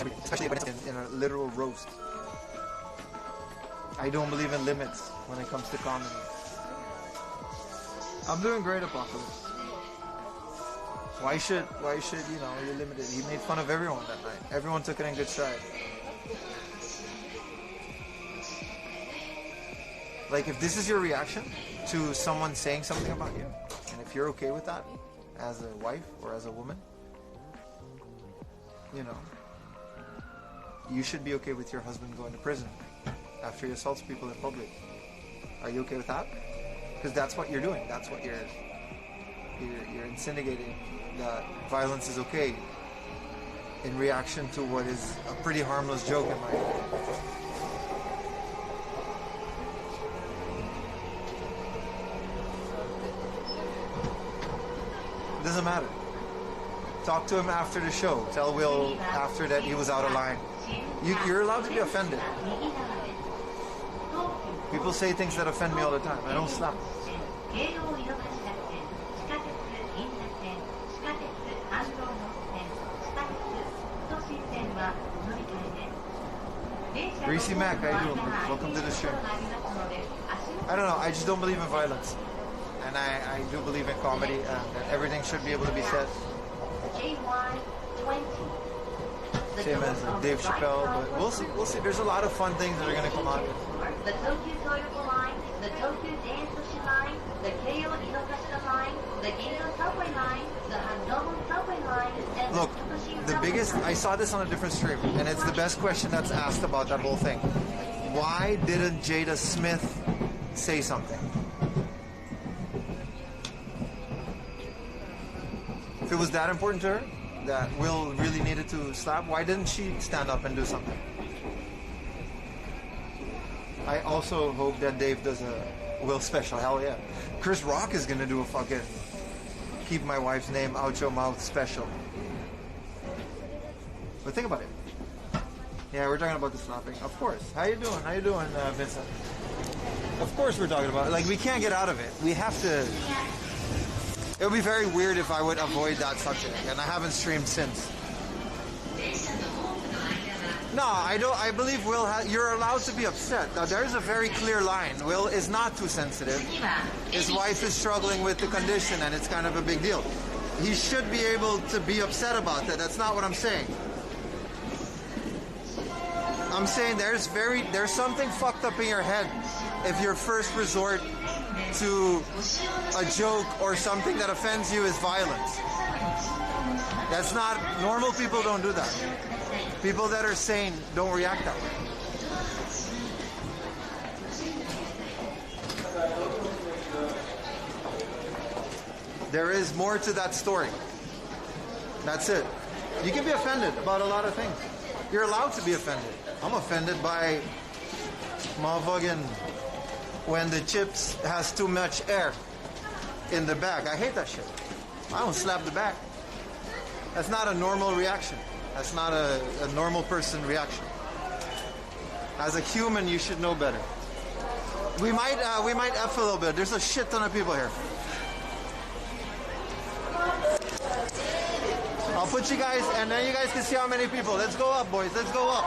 especially when it's in a literal roast. I don't believe in limits when it comes to comedy. I'm doing great, Apocalypse. Why should you're limited? He made fun of everyone that night. Everyone took it in good stride. Like, if this is your reaction to someone saying something about you, and if you're okay with that as a wife or as a woman, you should be okay with your husband going to prison after he assaults people in public. Are you okay with that? Because that's what you're doing. That's what you're insinuating, that violence is okay in reaction to what is a pretty harmless joke in my opinion. It doesn't matter. Talk to him after the show. Tell Will after that he was out of line. You're allowed to be offended. People say things that offend me all the time. I don't slap. Greasy Mac, how you doing? Welcome to the show. I don't know, I just don't believe in violence. And I do believe in comedy, and that everything should be able to be said. Same as Dave Chappelle, but we'll see. There's a lot of fun things that are going to come out of it. The Tokyo Toyota line, the Tokyo Jantoshi line, the Keio Inokashita line, the Ginza subway line, the Handomo subway line, and Look, the Tokushima the biggest, I saw this on a different stream, and it's the best question that's asked about that whole thing. Why didn't Jada Smith say something? If it was that important to her, that Will really needed to slap, why didn't she stand up and do something? I also hope that Dave does a Will special. Hell yeah. Chris Rock is gonna do a fucking keep my wife's name out your mouth special. But think about it. Yeah, we're talking about the slapping. Of course. How you doing? Vincent? Of course we're talking about it. Like, we can't get out of it. We have to. It would be very weird if I would avoid that subject, and I haven't streamed since. No, I don't. I believe Will. You're allowed to be upset. Now, there is a very clear line. Will is not too sensitive. His wife is struggling with the condition, and it's kind of a big deal. He should be able to be upset about that. That's not what I'm saying. I'm saying there's something fucked up in your head if your first resort to a joke or something that offends you is violence. That's not, normal people don't do that. People that are sane don't react that way. There is more to that story. That's it. You can be offended about a lot of things. You're allowed to be offended. I'm offended by motherfucking when the chips has too much air in the bag. I hate that shit. I don't slap the bag. That's not a normal reaction. That's not a normal person reaction. As a human, you should know better. We might F a little bit. There's a shit ton of people here. I'll put you guys, and then you guys can see how many people. Let's go up, boys. Let's go up.